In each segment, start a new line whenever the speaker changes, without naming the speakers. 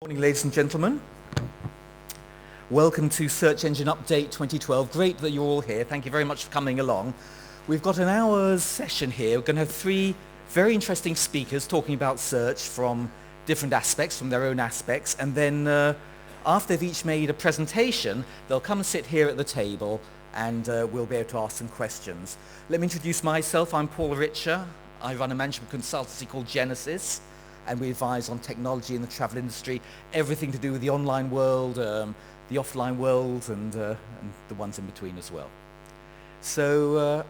Morning, ladies and gentlemen. Welcome to Search Engine Update 2012. Great that you're all here. Thank you very much for coming along. We've got an hour's session here. We're going to have three very interesting speakers talking about search from different aspects, from their own aspects, and then after they've each made a presentation, they'll come and sit here at the table and we'll be able to ask some questions. Let me introduce myself. I'm Paul Richer. I run a management consultancy called Genesis, and we advise on technology in the travel industry, everything to do with the online world, the offline world, and the ones in between as well. So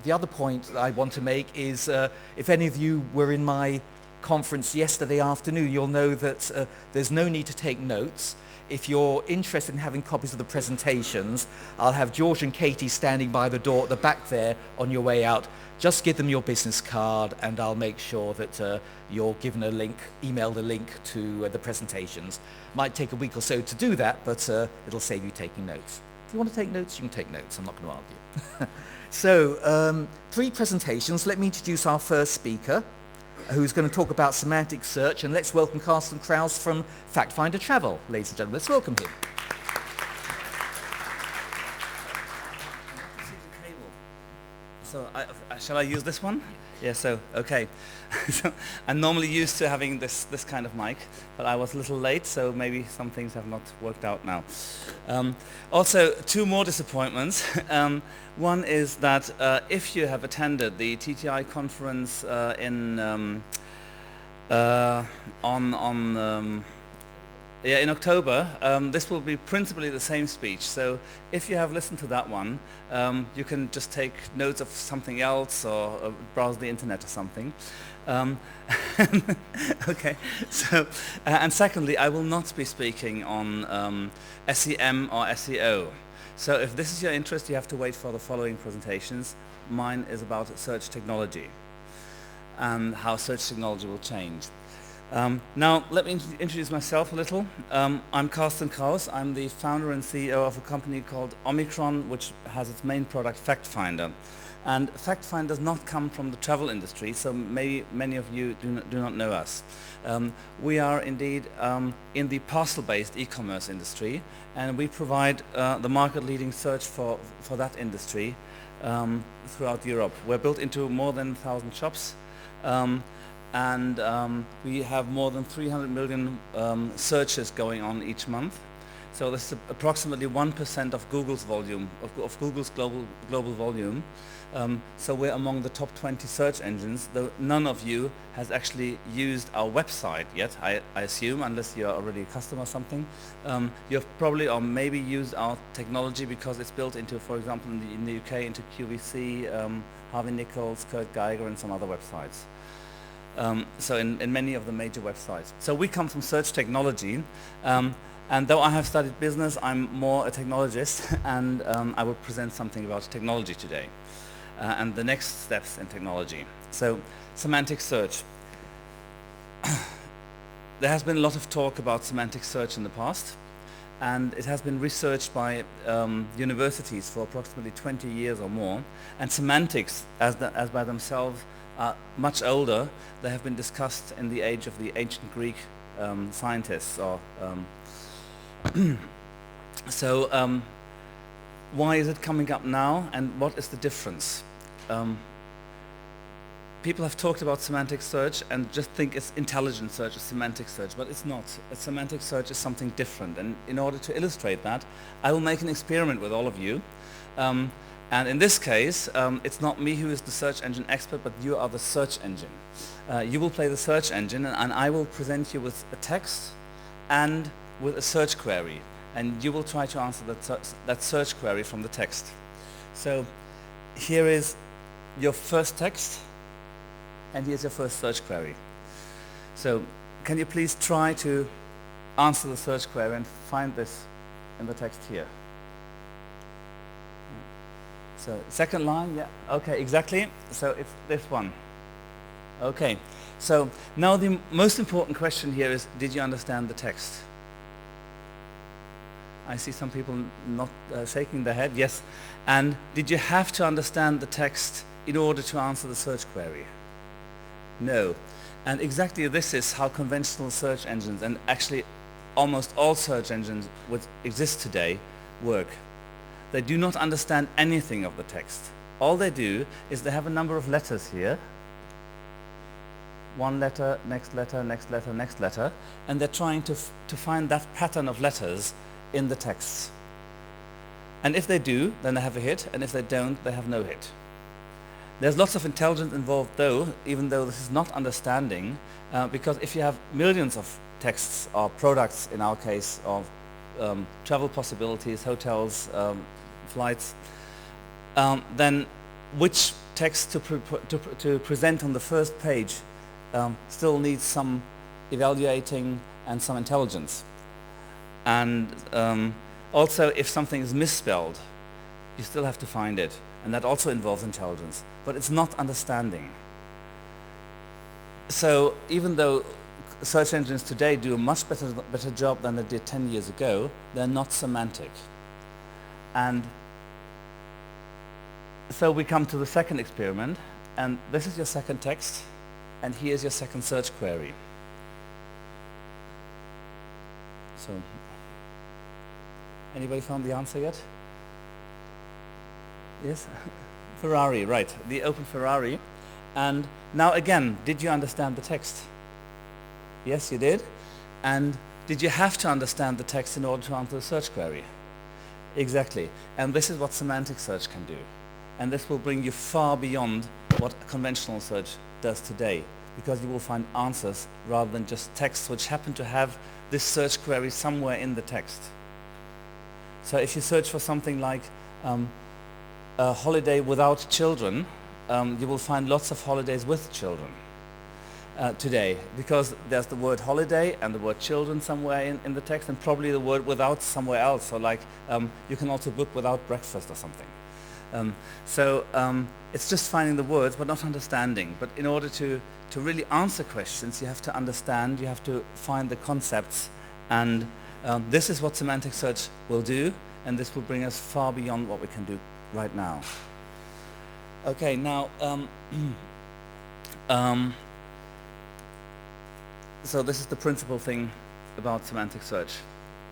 the other point that I want to make is if any of you were in my conference yesterday afternoon, you'll know that there's no need to take notes. If you're interested in having copies of the presentations, I'll have George and Katie standing by the door at the back there on your way out. Just give them your business card and I'll make sure that you're given a link, emailed a link to the presentations. Might take a week or so to do that, but it'll save you taking notes. If you want to take notes, you can take notes. I'm not going to argue. So, three presentations. Let me introduce our first speaker, who's going to talk about semantic search, and let's welcome Carsten Kraus from Fact Finder Travel. Ladies and gentlemen, let's welcome him.
So shall I use this one? Yeah, so, okay. So I'm normally used to having this kind of mic, but I was a little late, so maybe some things have not worked out now. Also, two more disappointments. One is that if you have attended the TTI conference in October, this will be principally the same speech. So if you have listened to that one, you can just take notes of something else or browse the internet or something. Okay. So, and secondly, I will not be speaking on SEM or SEO. So if this is your interest, you have to wait for the following presentations. Mine is about search technology and how search technology will change. Now, let me introduce myself a little. I'm Carsten Kraus. I'm the founder and CEO of a company called Omicron, which has its main product, Fact Finder. And Fact Finder does not come from the travel industry, so maybe many of you do not know us. We are indeed in the parcel-based e-commerce industry, and we provide the market-leading search for that industry throughout Europe. We're built into more than 1,000 shops. And we have more than 300 million searches going on each month. So this is approximately 1% of Google's volume, of Google's global volume. So we're among the top 20 search engines, though none of you has actually used our website yet, I assume, unless you're already a customer or something. You've probably or maybe used our technology because it's built into, for example, in the UK, into QVC, Harvey Nichols, Kurt Geiger, and some other websites. So in many of the major websites. So we come from search technology, and though I have studied business, I'm more a technologist, and I will present something about technology today, and the next steps in technology. So semantic search. There has been a lot of talk about semantic search in the past, and it has been researched by universities for approximately 20 years or more, and semantics as by themselves are much older. They have been discussed in the age of the ancient Greek scientists. Or so why is it coming up now, and what is the difference? People have talked about semantic search and just think it's intelligent search, it's semantic search, but it's not. A semantic search is something different, and in order to illustrate that, I will make an experiment with all of you. And in this case, it's not me who is the search engine expert, but you are the search engine. You will play the search engine, and I will present you with a text and with a search query. And you will try to answer that search query from the text. So here is your first text, and here's your first search query. So can you please try to answer the search query and find this in the text here? So second line, yeah, okay, exactly. So it's this one. Okay, so now the most important question here is, did you understand the text? I see some people not shaking their head, yes. And did you have to understand the text in order to answer the search query? No. And exactly this is how conventional search engines, and actually almost all search engines which exist today, work. They do not understand anything of the text. All they do is they have a number of letters here. One letter, next letter, next letter, next letter, and they're trying to find that pattern of letters in the text. And if they do, then they have a hit, and if they don't, they have no hit. There's lots of intelligence involved though, even though this is not understanding, because if you have millions of texts or products, in our case, of travel possibilities, hotels, flights, then which text to present on the first page still needs some evaluating and some intelligence. And also, if something is misspelled, you still have to find it, and that also involves intelligence, but it's not understanding. So even though search engines today do a much better job than they did 10 years ago, they're not semantic. And so we come to the second experiment, and this is your second text, and here's your second search query. So, anybody found the answer yet? Yes? Ferrari, right, the open Ferrari. And now again, did you understand the text? Yes, you did. And did you have to understand the text in order to answer the search query? Exactly. And this is what semantic search can do. And this will bring you far beyond what conventional search does today, because you will find answers rather than just texts which happen to have this search query somewhere in the text. So if you search for something like a holiday without children, you will find lots of holidays with children today, because there's the word holiday and the word children somewhere in the text, and probably the word without somewhere else. So like you can also book without breakfast or something. So it's just finding the words but not understanding. But in order to really answer questions, you have to understand, you have to find the concepts, and this is what semantic search will do, and this will bring us far beyond what we can do right now. Okay, now so this is the principal thing about semantic search.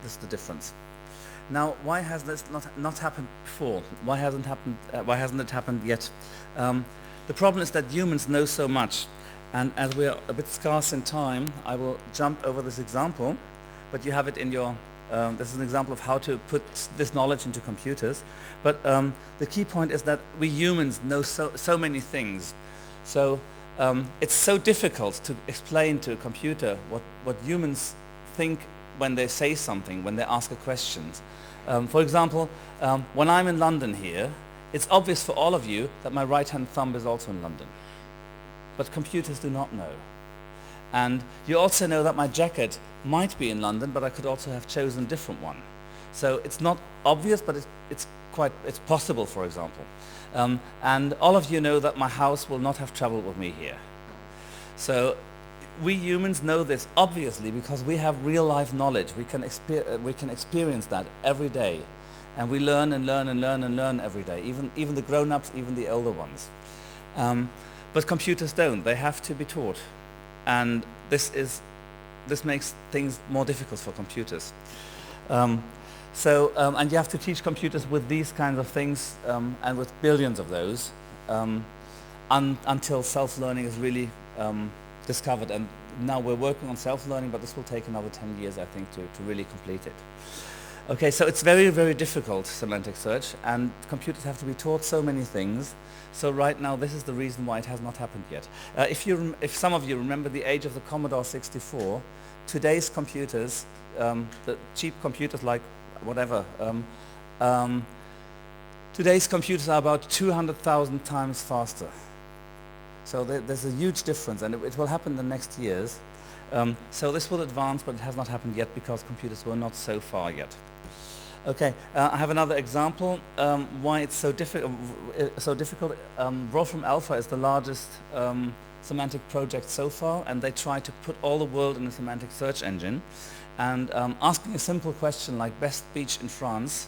This is the difference. Now, why has this not happened before? Why hasn't it happened yet? The problem is that humans know so much, and as we are a bit scarce in time, I will jump over this example, but you have it in your. This is an example of how to put this knowledge into computers. But the key point is that we humans know so many things. So it's so difficult to explain to a computer what humans think when they say something, when they ask a question. For example, when I'm in London here, it's obvious for all of you that my right-hand thumb is also in London. But computers do not know. And you also know that my jacket might be in London, but I could also have chosen a different one. So it's not obvious, but it's possible, for example. And all of you know that my house will not have traveled with me here. So we humans know this obviously because we have real life knowledge. We can experience that every day, and we learn and learn and learn and learn every day. Even the grown-ups, even the older ones. But computers don't. They have to be taught, and this makes things more difficult for computers. And you have to teach computers with these kinds of things, and with billions of those, until self-learning is really discovered. And now we're working on self-learning, but this will take another 10 years, I think, to really complete it. Okay, so it's very, very difficult, semantic search, and computers have to be taught so many things. So right now, this is the reason why it has not happened yet. If some of you remember the age of the Commodore 64, today's computers, the cheap computers like whatever, today's computers are about 200,000 times faster. So there's a huge difference, and it will happen in the next years. So this will advance, but it has not happened yet because computers were not so far yet. Okay, I have another example why it's so difficult. Wolfram Alpha is the largest semantic project so far, and they try to put all the world in a semantic search engine. And asking a simple question like best beach in France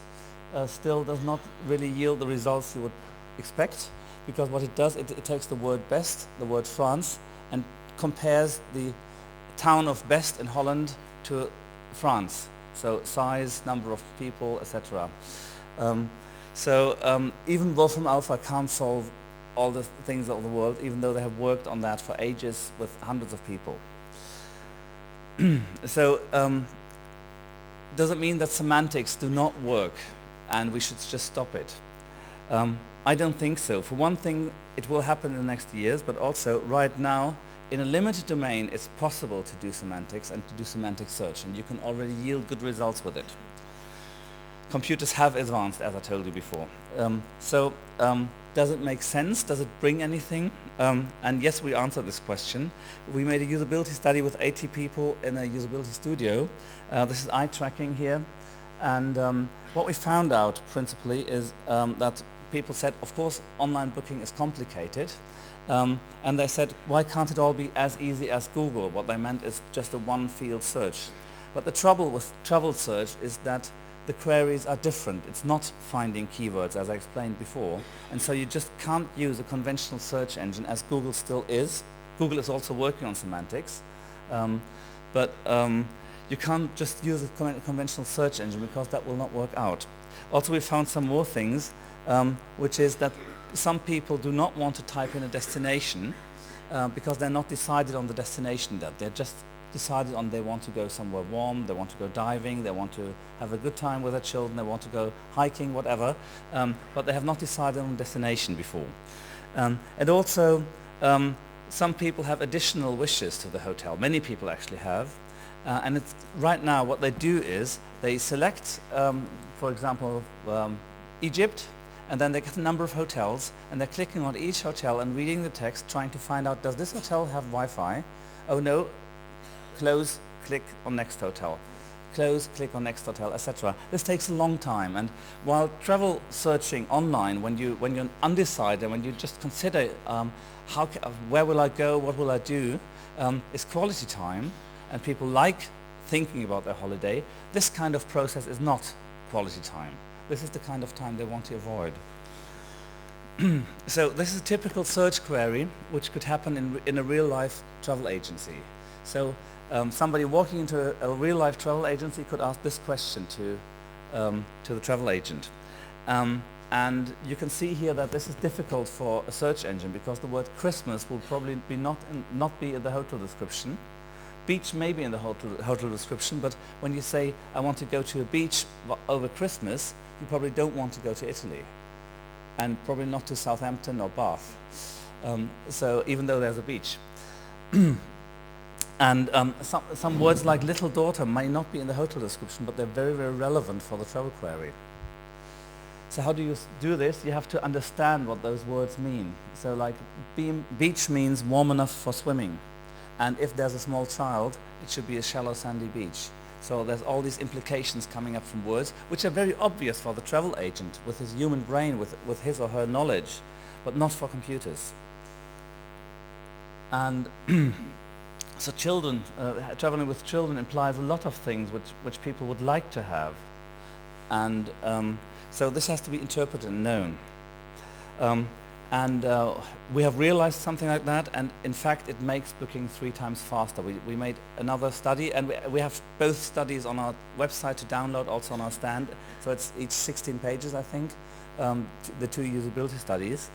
still does not really yield the results you would expect, because what it does, it takes the word best, the word France, and compares the town of Best in Holland to France. So size, number of people, etc. Even Wolfram Alpha can't solve all the things of the world, even though they have worked on that for ages with hundreds of people. Does it mean that semantics do not work and we should just stop it? I don't think so. For one thing, it will happen in the next years, but also right now, in a limited domain, it's possible to do semantics and to do semantic search, and you can already yield good results with it. Computers have advanced, as I told you before. Does it make sense? Does it bring anything? And yes, we answered this question. We made a usability study with 80 people in a usability studio. This is eye tracking here. And what we found out principally is that people said, of course, online booking is complicated. And they said, why can't it all be as easy as Google? What they meant is just a one-field search. But the trouble with travel search is that the queries are different. It's not finding keywords, as I explained before. And so you just can't use a conventional search engine, as Google still is. Google is also working on semantics. But you can't just use a conventional search engine because that will not work out. Also, we found some more things, which is that some people do not want to type in a destination because they're not decided on the destination yet. They're just decided on they want to go somewhere warm, they want to go diving, they want to have a good time with their children, they want to go hiking, whatever, but they have not decided on a destination before. And also, some people have additional wishes to the hotel. Many people actually have. And right now what they do is they select, for example, Egypt, and then they get a number of hotels, and they're clicking on each hotel and reading the text, trying to find out, does this hotel have Wi-Fi? Oh no, close, click on next hotel. Close, click on next hotel, etc. This takes a long time, and while travel searching online, when you're undecided, when you just consider where will I go, what will I do, is quality time, and people like thinking about their holiday. This kind of process is not quality time. This is the kind of time they want to avoid. So this is a typical search query which could happen in a real-life travel agency. So somebody walking into a real-life travel agency could ask this question to the travel agent. And you can see here that this is difficult for a search engine because the word Christmas will probably be not be in the hotel description. Beach may be in the hotel description, but when you say, I want to go to a beach over Christmas, you probably don't want to go to Italy, and probably not to Southampton or Bath, so even though there's a beach. And some words like little daughter may not be in the hotel description, but they're very, very relevant for the travel query. So how do you do this? You have to understand what those words mean. So like beach means warm enough for swimming. And if there's a small child, it should be a shallow sandy beach. So there's all these implications coming up from words, which are very obvious for the travel agent with his human brain, with his or her knowledge, but not for computers. And so children, traveling with children implies a lot of things which people would like to have. And so this has to be interpreted and known. We have realized something like that, and in fact it makes booking 3 times faster. We made another study, and we have both studies on our website to download, also on our stand. So it's each 16 pages, I think, the 2 usability studies.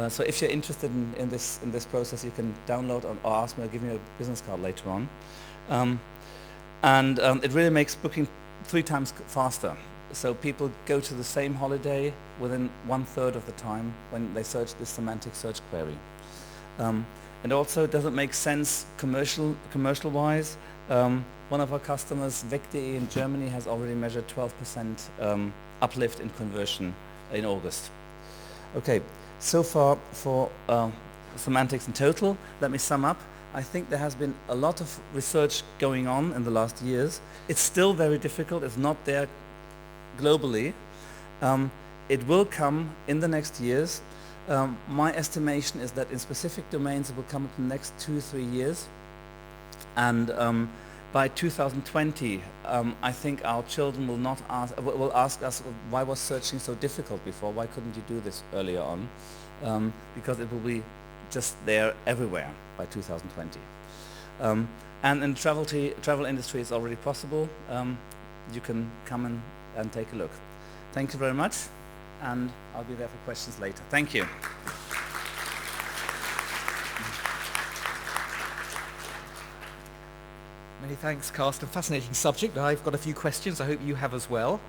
So if you're interested in this process, you can download or ask me, I'll give you a business card later on. It really makes booking 3 times faster. So people go to the same holiday within 1/3 of the time when they search this semantic search query. And also, does it make sense commercial-wise? One of our customers, Vecti in Germany, has already measured 12% uplift in conversion in August. Okay, so far for semantics in total. Let me sum up. I think there has been a lot of research going on in the last years. It's still very difficult. It's not there globally. It will come in the next years. My estimation is that in specific domains it will come up in the next 2-3 years. And by 2020, I think our children will ask us, why was searching so difficult before? Why couldn't you do this earlier on? Because it will be just there everywhere by 2020. And in the travel industry, it's already possible. You can come and take a look. Thank you very much, and I'll be there for questions later. Thank you.
Many thanks, Carsten. Fascinating subject. I've got a few questions. I hope you have as well.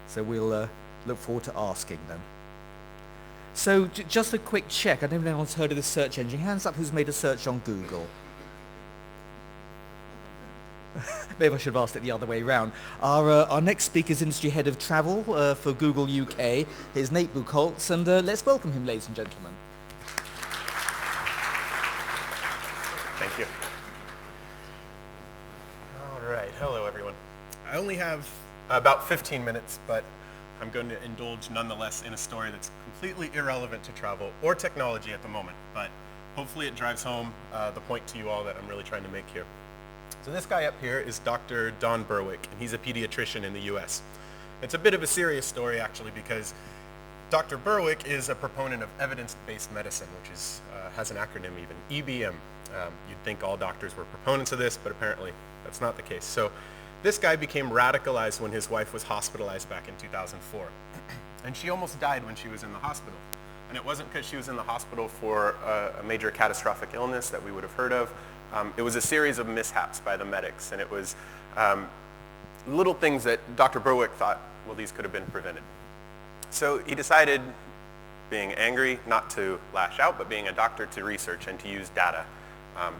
So we'll look forward to asking them. So just a quick check. I don't know if anyone's heard of this search engine. Hands up who's made a search on Google. Maybe I should have asked it the other way around. Our next speaker is Industry Head of Travel for Google UK. Here's Nate Buchholz, and let's welcome him, ladies and gentlemen.
Thank you. All right, hello everyone. I only have about 15 minutes, but I'm going to indulge nonetheless in a story that's completely irrelevant to travel or technology at the moment, but hopefully it drives home the point to you all that I'm really trying to make here. So this guy up here is Dr. Don Berwick, and he's a pediatrician in the US. It's a bit of a serious story actually, because Dr. Berwick is a proponent of evidence-based medicine, which is, has an acronym even, EBM. You'd think all doctors were proponents of this, but apparently that's not the case. So this guy became radicalized when his wife was hospitalized back in 2004. And she almost died when she was in the hospital. And it wasn't because she was in the hospital for a major catastrophic illness that we would have heard of. It was a series of mishaps by the medics, and it was little things that Dr. Berwick thought, well, these could have been prevented. So he decided, being angry, not to lash out, but being a doctor, to research and to use data.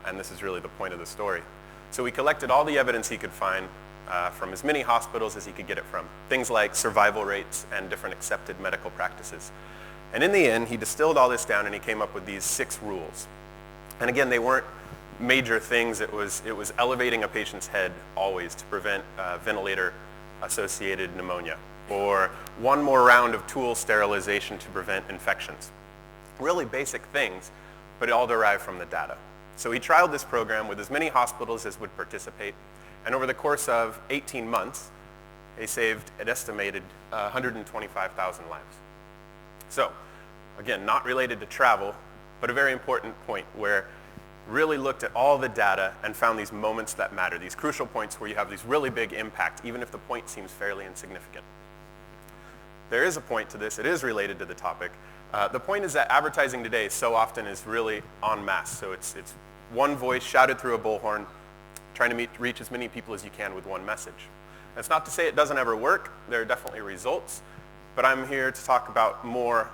And this is really the point of the story. So he collected all the evidence he could find from as many hospitals as he could get it from. Things like survival rates and different accepted medical practices. And in the end, he distilled all this down and he came up with these 6 rules. And again, they weren't major things. It was elevating a patient's head always to prevent ventilator-associated pneumonia, or one more round of tool sterilization to prevent infections. Really basic things, but it all derived from the data. So he trialed this program with as many hospitals as would participate, and over the course of 18 months, they saved an estimated 125,000 lives. So, again, not related to travel, but a very important point where really looked at all the data and found these moments that matter, these crucial points where you have these really big impact, even if the point seems fairly insignificant. There is a point to this. It is related to the topic. The point is that advertising today so often is really en masse. So it's one voice shouted through a bullhorn, trying to reach as many people as you can with one message. That's not to say it doesn't ever work. There are definitely results. But I'm here to talk about more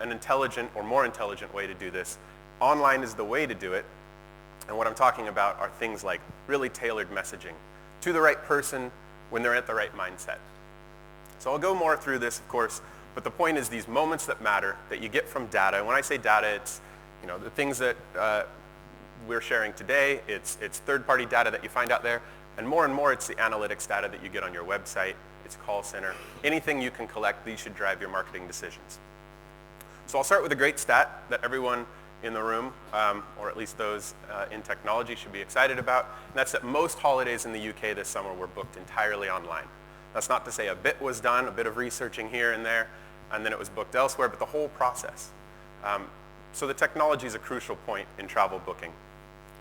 an intelligent or more intelligent way to do this. Online is the way to do it. And what I'm talking about are things like really tailored messaging to the right person when they're at the right mindset. So I'll go more through this, of course, but the point is these moments that matter that you get from data. And when I say data, it's the things that we're sharing today. It's third-party data that you find out there. And more it's the analytics data that you get on your website. It's call center. Anything you can collect, these should drive your marketing decisions. So I'll start with a great stat that everyone in the room, or at least those in technology, should be excited about. And that's that most holidays in the UK this summer were booked entirely online. That's not to say a bit was done, a bit of researching here and there, and then it was booked elsewhere, but the whole process. So the technology is a crucial point in travel booking.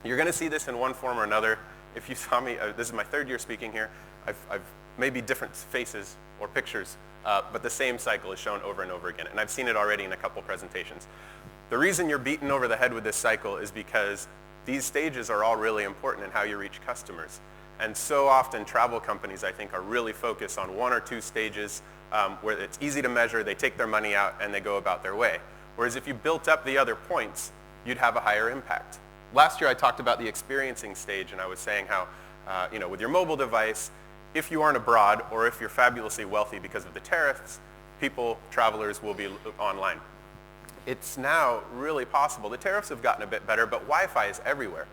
You're going to see this in one form or another. If you saw me, this is my 3rd year speaking here. I've maybe different faces or pictures, but the same cycle is shown over and over again. And I've seen it already in a couple presentations. The reason you're beaten over the head with this cycle is because these stages are all really important in how you reach customers. And so often travel companies, I think, are really focused on 1 or 2 stages where it's easy to measure, they take their money out, and they go about their way. Whereas if you built up the other points, you'd have a higher impact. Last year I talked about the experiencing stage, and I was saying how, with your mobile device, if you aren't abroad or if you're fabulously wealthy because of the tariffs, travelers will be online. It's now really possible. The tariffs have gotten a bit better, but Wi-Fi is everywhere.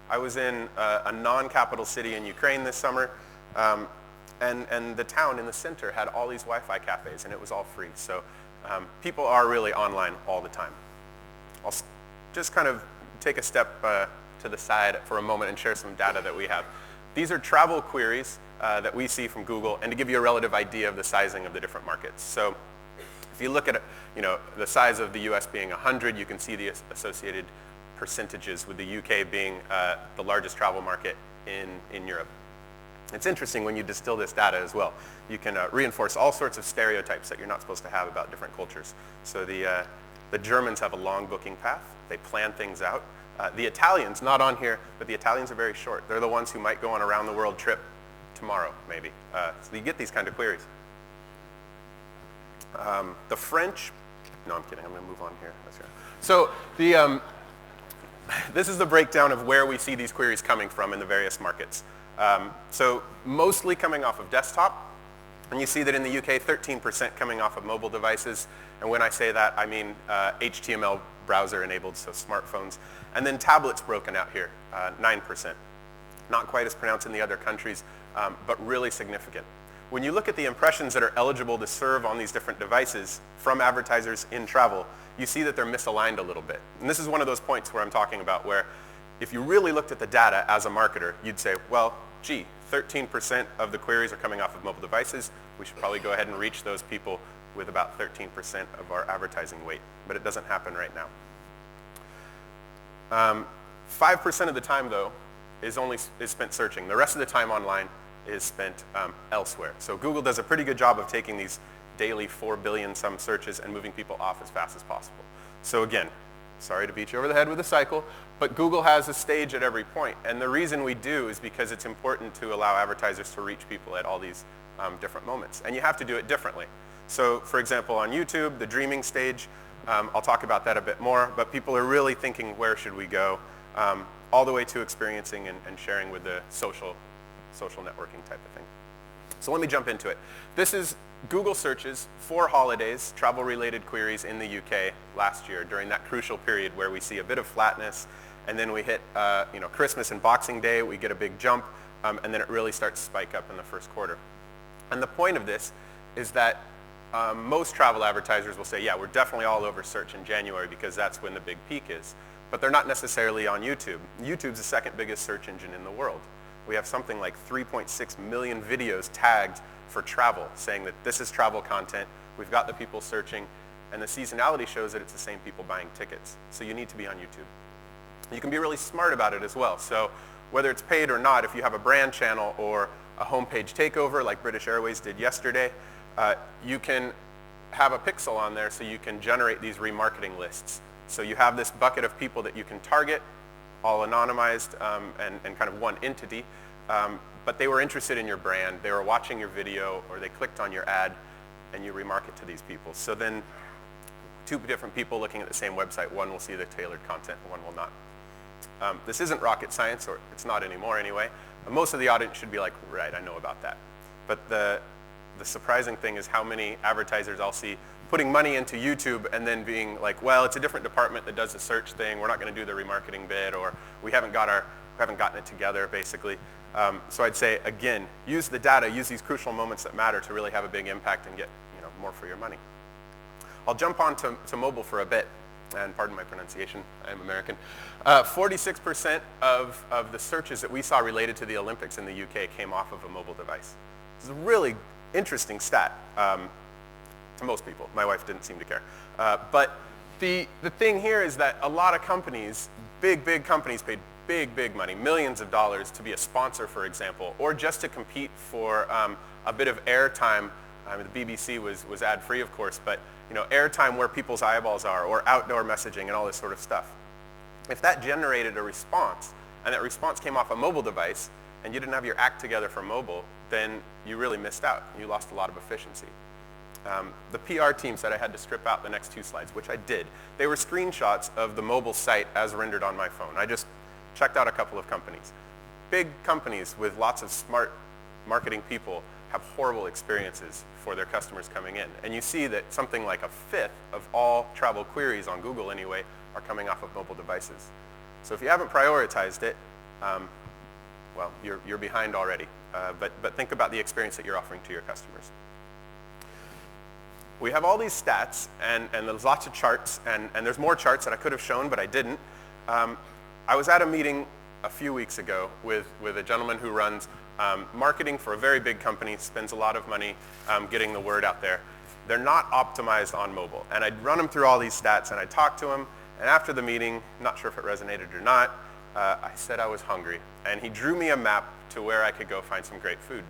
I was in a non-capital city in Ukraine this summer, and the town in the center had all these Wi-Fi cafes, and it was all free. So people are really online all the time. I'll just kind of take a step to the side for a moment and share some data that we have. These are travel queries that we see from Google, and to give you a relative idea of the sizing of the different markets. So if you look at the size of the US being 100, you can see the associated percentages, with the UK being the largest travel market in Europe. It's interesting when you distill this data as well. You can reinforce all sorts of stereotypes that you're not supposed to have about different cultures. So the Germans have a long booking path. They plan things out. The Italians, not on here, but the Italians are very short. They're the ones who might go on a round-the-world trip tomorrow, maybe. So you get these kind of queries. The French, no, I'm kidding. I'm going to move on here. So this is the breakdown of where we see these queries coming from in the various markets. So mostly coming off of desktop. And you see that in the UK, 13% coming off of mobile devices. And when I say that, I mean HTML browser enabled, so smartphones. And then tablets broken out here, 9%. Not quite as pronounced in the other countries, but really significant. When you look at the impressions that are eligible to serve on these different devices from advertisers in travel, you see that they're misaligned a little bit. And this is one of those points where I'm talking about where if you really looked at the data as a marketer, you'd say, well, gee, 13% of the queries are coming off of mobile devices. We should probably go ahead and reach those people with about 13% of our advertising weight. But it doesn't happen right now. 5% of the time, though, is spent searching. The rest of the time online is spent elsewhere. So Google does a pretty good job of taking these daily 4 billion some searches and moving people off as fast as possible. So again, sorry to beat you over the head with a cycle, but Google has a stage at every point. And the reason we do is because it's important to allow advertisers to reach people at all these different moments. And you have to do it differently. So for example, on YouTube, the dreaming stage, I'll talk about that a bit more, but people are really thinking, where should we go? All the way to experiencing and sharing with the social networking type of thing. So let me jump into it. This is Google searches for holidays, travel-related queries in the UK last year during that crucial period where we see a bit of flatness, and then we hit Christmas and Boxing Day, we get a big jump, and then it really starts to spike up in the first quarter. And the point of this is that most travel advertisers will say, yeah, we're definitely all over search in January because that's when the big peak is. But they're not necessarily on YouTube. YouTube's the second biggest search engine in the world. We have something like 3.6 million videos tagged for travel, saying that this is travel content, we've got the people searching, and the seasonality shows that it's the same people buying tickets. So you need to be on YouTube. You can be really smart about it as well. So whether it's paid or not, if you have a brand channel or a homepage takeover like British Airways did yesterday, you can have a pixel on there so you can generate these remarketing lists. So you have this bucket of people that you can target, all anonymized and kind of one entity, but they were interested in your brand, they were watching your video, or they clicked on your ad, and you remarket to these people. So then two different people looking at the same website, one will see the tailored content, one will not. This isn't rocket science, or it's not anymore anyway. Most of the audience should be like, right, I know about that. But the surprising thing is how many advertisers I'll see putting money into YouTube and then being like, well, it's a different department that does the search thing, we're not going to do the remarketing bit, or we haven't gotten it together, basically. So I'd say, again, use the data, use these crucial moments that matter to really have a big impact and get more for your money. I'll jump on to mobile for a bit, and pardon my pronunciation, I am American. 46% of the searches that we saw related to the Olympics in the UK came off of a mobile device. This is a really interesting stat to most people. My wife didn't seem to care. But the thing here is that a lot of companies, big companies, paid big money, millions of dollars to be a sponsor, for example, or just to compete for a bit of airtime. The BBC was ad-free, of course, but airtime where people's eyeballs are, or outdoor messaging and all this sort of stuff. If that generated a response, and that response came off a mobile device, and you didn't have your act together for mobile, then you really missed out. You lost a lot of efficiency. The PR team said I had to strip out the next two slides, which I did. They were screenshots of the mobile site as rendered on my phone. I just checked out a couple of companies. Big companies with lots of smart marketing people have horrible experiences for their customers coming in. And you see that something like a fifth of all travel queries on Google anyway are coming off of mobile devices. So if you haven't prioritized it, well, you're behind already. But think about the experience that you're offering to your customers. We have all these stats, and there's lots of charts, and there's more charts that I could have shown, but I didn't. I was at a meeting a few weeks ago with a gentleman who runs marketing for a very big company, spends a lot of money getting the word out there. They're not optimized on mobile. And I'd run him through all these stats, and I'd talk to him, And after the meeting, not sure if it resonated or not, I said I was hungry. And he drew me a map to where I could go find some great food.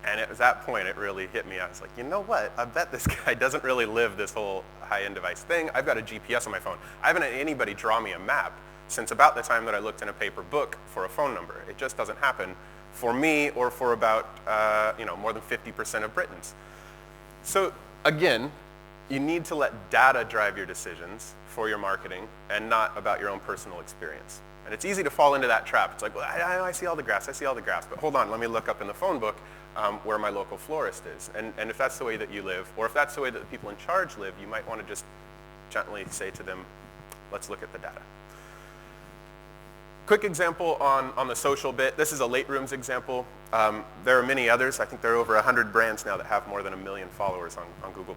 And it was that point it really hit me. I was like, you know what? I bet this guy doesn't really live this whole high-end device thing. I've got a GPS on my phone. I haven't had anybody draw me a map since about the time that I looked in a paper book for a phone number. It just doesn't happen for me or for about more than 50% of Britons. So again, you need to let data drive your decisions for your marketing and not about your own personal experience. And it's easy to fall into that trap. It's like, well, I see all the grass, but hold on, let me look up in the phone book where my local florist is. And if that's the way that you live, or if that's the way that the people in charge live, you might want to just gently say to them, let's look at the data. Quick example on the social bit. This is a late rooms example. There are many others. I think there are over 100 brands now that have more than 1 million followers on Google+.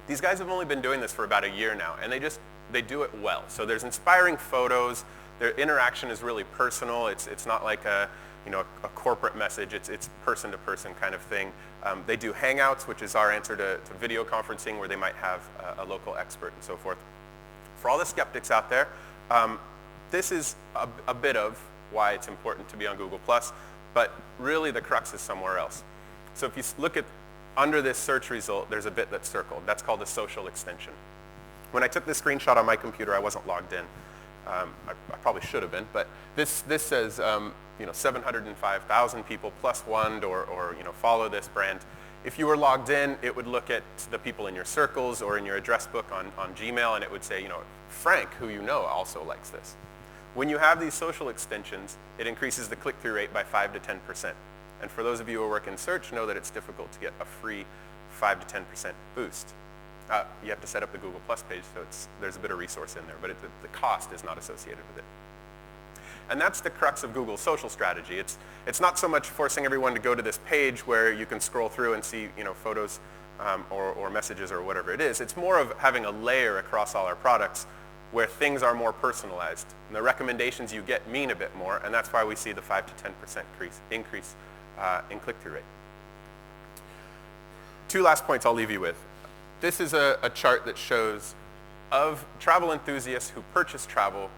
These guys have only been doing this for about a year now, and they do it well. So there's inspiring photos. Their interaction is really personal. It's not like a corporate message. It's person-to-person kind of thing. They do Hangouts, which is our answer to video conferencing, where they might have a local expert and so forth. For all the skeptics out there, this is a bit of why it's important to be on Google+, but really the crux is somewhere else. So if you look at under this search result, there's a bit that's circled. That's called a social extension. When I took this screenshot on my computer, I wasn't logged in. I probably should have been, but this says 705,000 people plus one or follow this brand. If you were logged in, it would look at the people in your circles or in your address book on Gmail, and it would say, Frank, who you know, also likes this. When you have these social extensions, it increases the click-through rate by 5 to 10%. And for those of you who work in search, know that it's difficult to get a free 5 to 10% boost. You have to set up the Google Plus page, so there's a bit of resource in there, but the cost is not associated with it. And that's the crux of Google's social strategy. It's not so much forcing everyone to go to this page where you can scroll through and see photos or messages or whatever it is. It's more of having a layer across all our products where things are more personalized. And the recommendations you get mean a bit more, and that's why we see the 5 to 10% increase in click-through rate. 2 last points I'll leave you with. This is a chart that shows of travel enthusiasts who purchase travel,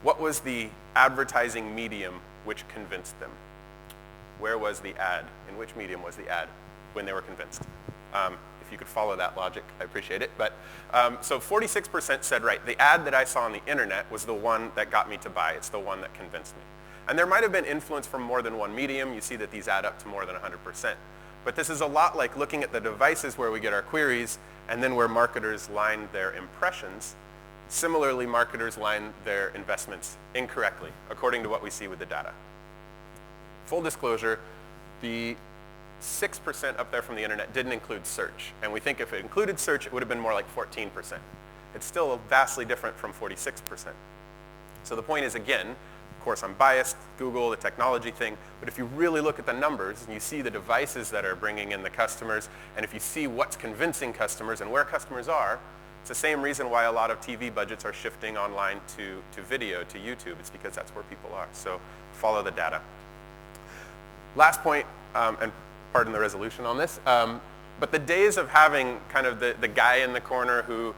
what was the advertising medium which convinced them? Where was the ad? In which medium was the ad when they were convinced? If you could follow that logic, I appreciate it. But so 46% said, right, the ad that I saw on the internet was the one that got me to buy. It's the one that convinced me. And there might have been influence from more than one medium. You see that these add up to more than 100%. But this is a lot like looking at the devices where we get our queries and then where marketers line their impressions. Similarly, marketers line their investments incorrectly, according to what we see with the data. Full disclosure, the 6% up there from the internet didn't include search. And we think if it included search, it would have been more like 14%. It's still vastly different from 46%. So the point is, again, of course, I'm biased, Google, the technology thing, but if you really look at the numbers and you see the devices that are bringing in the customers, and if you see what's convincing customers and where customers are, it's the same reason why a lot of TV budgets are shifting online to video, to YouTube. It's because that's where people are. So follow the data. Last point, and pardon the resolution on this, but the days of having kind of the guy in the corner who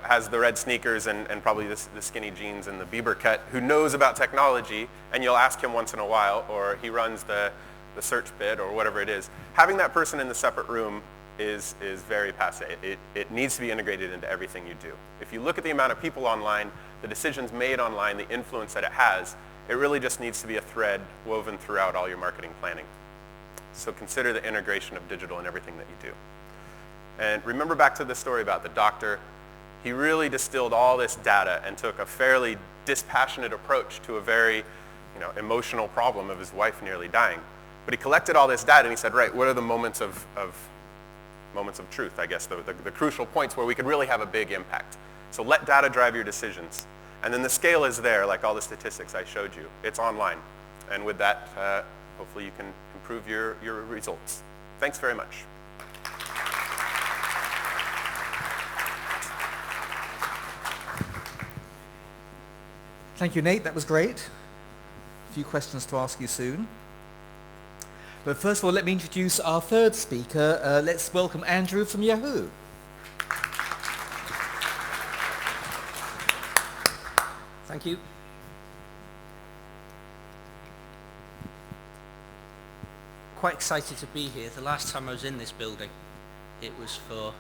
has the red sneakers and probably the skinny jeans and the Bieber cut, who knows about technology, and you'll ask him once in a while, or he runs the search bit or whatever it is. Having that person in the separate room is very passé. It needs to be integrated into everything you do. If you look at the amount of people online, the decisions made online, the influence that it has, it really just needs to be a thread woven throughout all your marketing planning. So consider the integration of digital in everything that you do. And remember back to the story about the doctor. He really distilled all this data and took a fairly dispassionate approach to a very emotional problem of his wife nearly dying. But he collected all this data and he said, right, what are the moments of truth, I guess, the crucial points where we could really have a big impact. So let data drive your decisions. And then the scale is there, like all the statistics I showed you. It's online. And with that, hopefully you can improve your results. Thanks very much.
Thank you, Nate. That was great. A few questions to ask you soon. But first of all, let me introduce our third speaker. Let's welcome Andrew from Yahoo.
Thank you. Quite excited to be here. The last time I was in this building, it was for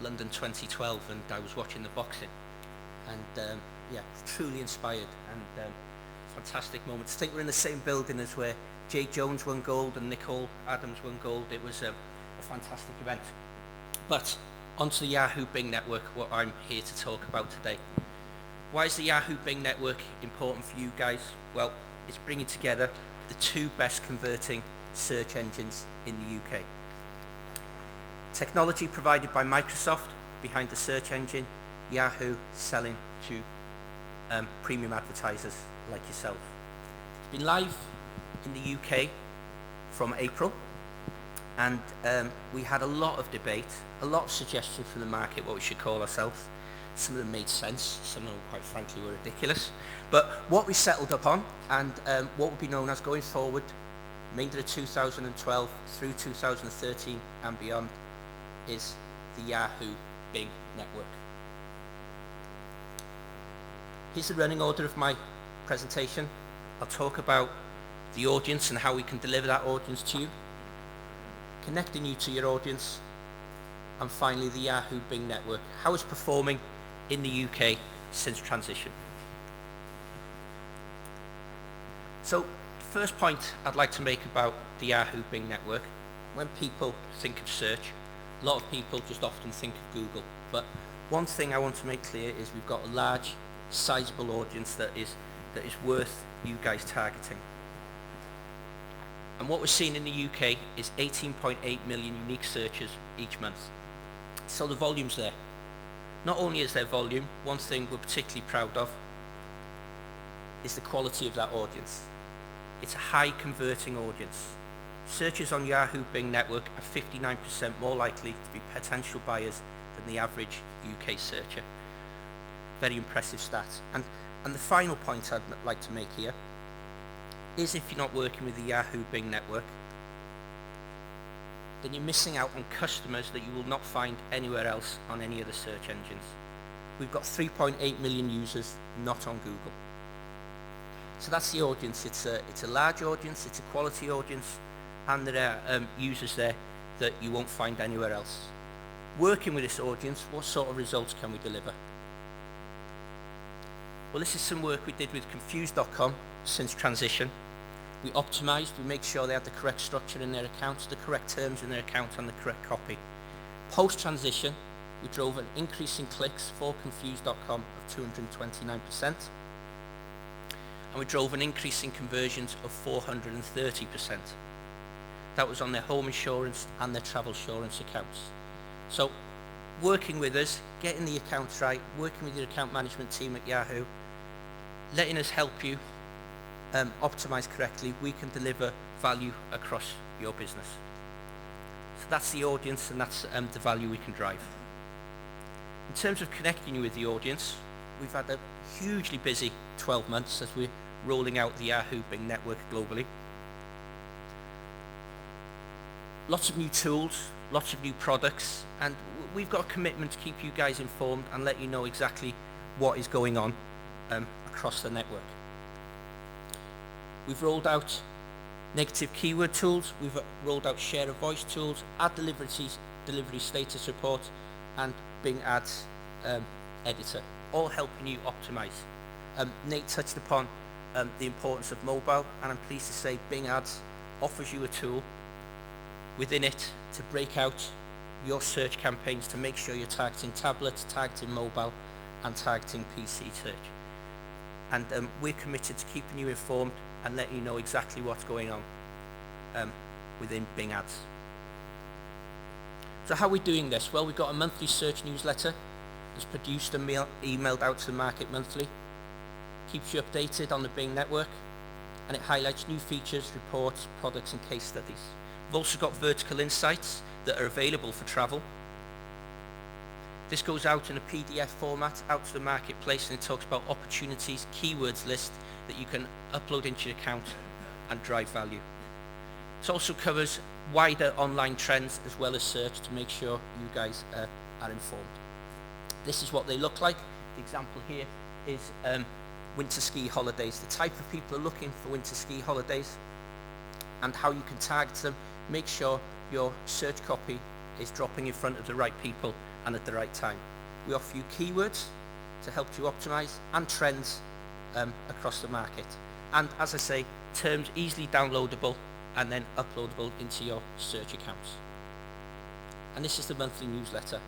London 2012, and I was watching the boxing, and yeah, truly inspired, and fantastic moment. To think we're in the same building as where Jay Jones won gold and Nicole Adams won gold. It was a fantastic event. But onto the Yahoo Bing network, what I'm here to talk about today. Why is the Yahoo Bing network important for you guys? Well, it's bringing together the two best converting search engines in the UK. Technology provided by Microsoft behind the search engine, Yahoo selling to premium advertisers like yourself. It's been live in the UK from April, and we had a lot of debate, a lot of suggestions from the market what we should call ourselves. Some of them made sense, some of them quite frankly were ridiculous. But what we settled upon, and what will be known as going forward, remainder of 2012 through 2013 and beyond, is the Yahoo Bing network. Here's the running order of my presentation. I'll talk about the audience and how we can deliver that audience to you, connecting you to your audience, and finally the Yahoo Bing network, how it's performing in the UK since transition. So the first point I'd like to make about the Yahoo Bing network, when people think of search, a lot of people just often think of Google, but one thing I want to make clear is we've got a large, sizable audience that is worth you guys targeting. And what we're seeing in the UK is 18.8 million unique searches each month. So the volume's there. Not only is there volume, one thing we're particularly proud of is the quality of that audience. It's a high converting audience. Searches on Yahoo Bing network are 59% more likely to be potential buyers than the average UK searcher. Very impressive stats. And the final point I'd like to make here is if you're not working with the Yahoo Bing network, then you're missing out on customers that you will not find anywhere else on any other search engines. We've got 3.8 million users not on Google. So that's the audience. It's a large audience, it's a quality audience, and there are users there that you won't find anywhere else. Working with this audience, what sort of results can we deliver? Well, this is some work we did with Confused.com since transition. We optimized, we make sure they had the correct structure in their accounts, the correct terms in their account, and the correct copy. Post-transition, we drove an increase in clicks for Confused.com of 229%, and we drove an increase in conversions of 430%. That was on their home insurance and their travel insurance accounts. So, working with us, getting the accounts right, working with your account management team at Yahoo, letting us help you optimize correctly, we can deliver value across your business. So that's the audience, and that's the value we can drive. In terms of connecting you with the audience, we've had a hugely busy 12 months as we're rolling out the Yahoo Bing network globally. Lots of new tools, lots of new products, and we've got a commitment to keep you guys informed and let you know exactly what is going on across the network. We've rolled out negative keyword tools, we've rolled out share of voice tools, ad delivery status report, and Bing Ads editor, all helping you optimize. Nate touched upon the importance of mobile, and I'm pleased to say Bing Ads offers you a tool within it to break out your search campaigns to make sure you're targeting tablets, targeting mobile, and targeting PC search. And we're committed to keeping you informed and letting you know exactly what's going on within Bing Ads. So how are we doing this? Well, we've got a monthly search newsletter that's produced and emailed out to the market monthly. Keeps you updated on the Bing network, and it highlights new features, reports, products, and case studies. We've also got vertical insights that are available for travel. This goes out in a PDF format out to the marketplace, and it talks about opportunities, keywords list that you can upload into your account and drive value. It also covers wider online trends as well as search to make sure you guys are informed. This is what they look like. The example here is winter ski holidays, the type of people are looking for winter ski holidays, and how you can target them. Make sure your search copy is dropping in front of the right people and at the right time. We offer you keywords to help you optimize, and trends across the market. And as I say, terms easily downloadable and then uploadable into your search accounts. And this is the monthly newsletter.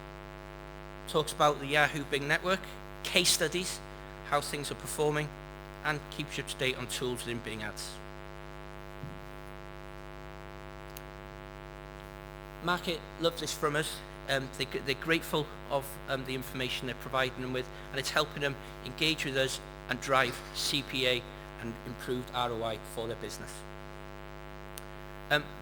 Talks about the Yahoo Bing network, case studies, how things are performing, and keeps you up to date on tools within Bing Ads. Market love this from us. They're grateful of the information they're providing them with, and it's helping them engage with us and drive CPA and improved ROI for their business.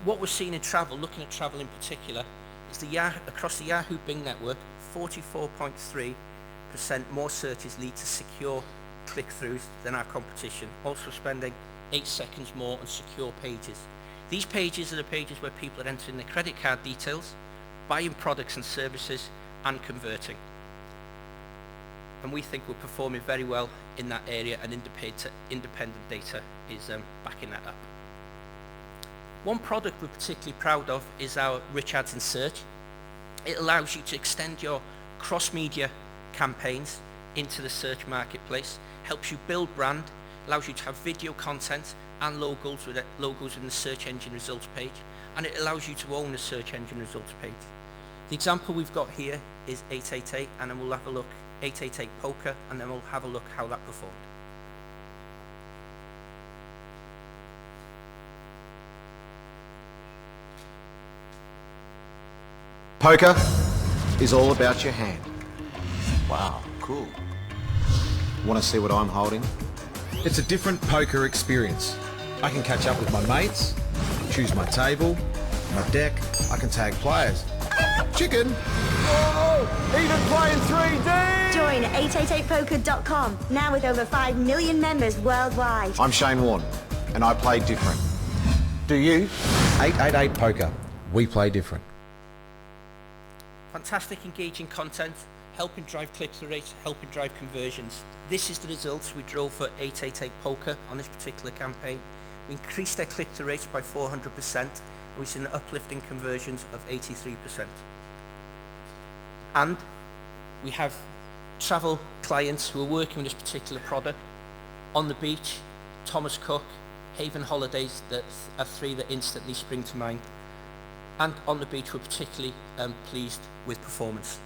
What we're seeing in travel, looking at travel in particular, is across the Yahoo Bing network, 44.3% more searches lead to secure click-throughs than our competition, also spending 8 seconds more on secure pages. These pages are the pages where people are entering their credit card details, buying products and services, and converting. And we think we're performing very well in that area, and independent data is backing that up. One product we're particularly proud of is our Rich Ads in Search. It allows you to extend your cross-media campaigns into the search marketplace, helps you build brand, allows you to have video content and logos in the search engine results page, and it allows you to own the search engine results page. The example we've got here is 888, and then we'll have a look, 888 poker, and then we'll have a look how that performed.
Poker is all about your hand. Wow, cool. Want to see what I'm holding? It's a different poker experience. I can catch up with my mates, choose my table, my deck, I can tag players. Chicken! Oh, even playing 3D!
Join 888poker.com, now with over 5 million members worldwide.
I'm Shane Warne, and I play different. Do you? 888 Poker. We play different.
Fantastic engaging content, helping drive click-through rates, helping drive conversions. This is the results we drove for 888 Poker on this particular campaign. We increased their click-through rates by 400%, and we've seen an uplift in conversions of 83%. And we have travel clients who are working with this particular product. On the Beach, Thomas Cook, Haven Holidays, that are three that instantly spring to mind. And On the Beach, we're particularly pleased with performance.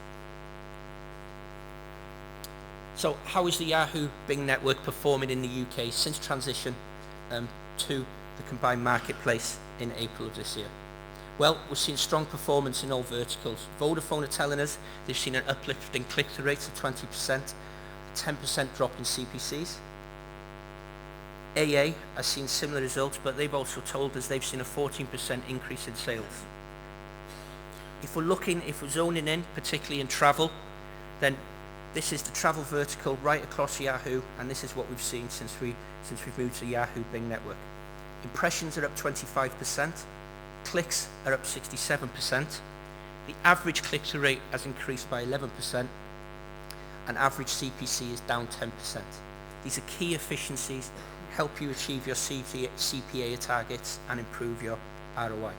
So how is the Yahoo Bing network performing in the UK since transition to the combined marketplace in April of this year? Well, we're seeing strong performance in all verticals. Vodafone are telling us they've seen an uplift in click-through rates of 20%, 10% drop in CPCs. AA has seen similar results, but they've also told us they've seen a 14% increase in sales. If we're zoning in, particularly in travel, then this is the travel vertical right across Yahoo, and this is what we've seen since we've moved to the Yahoo Bing network. Impressions are up 25%, clicks are up 67%, the average click-through rate has increased by 11%, and average CPC is down 10%. These are key efficiencies, help you achieve your CPA targets and improve your ROI.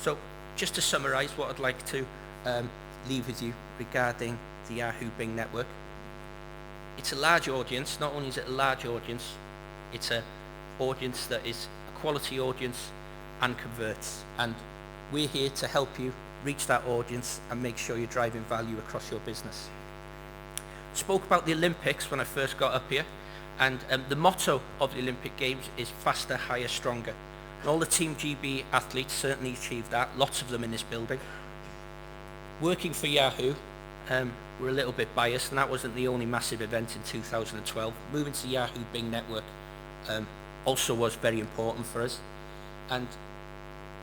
So just to summarize what I'd like to leave with you regarding the Yahoo Bing network. It's a large audience. Not only is it a large audience, it's an audience that is a quality audience and converts. And we're here to help you reach that audience and make sure you're driving value across your business. Spoke about the Olympics when I first got up here, and the motto of the Olympic Games is faster, higher, stronger. And all the Team GB athletes certainly achieved that, lots of them in this building. Working for Yahoo, we're a little bit biased, and that wasn't the only massive event in 2012. Moving to the Yahoo Bing network also was very important for us. And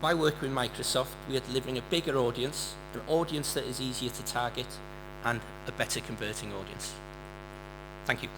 by working with Microsoft, we are delivering a bigger audience, an audience that is easier to target, and a better converting audience. Thank you.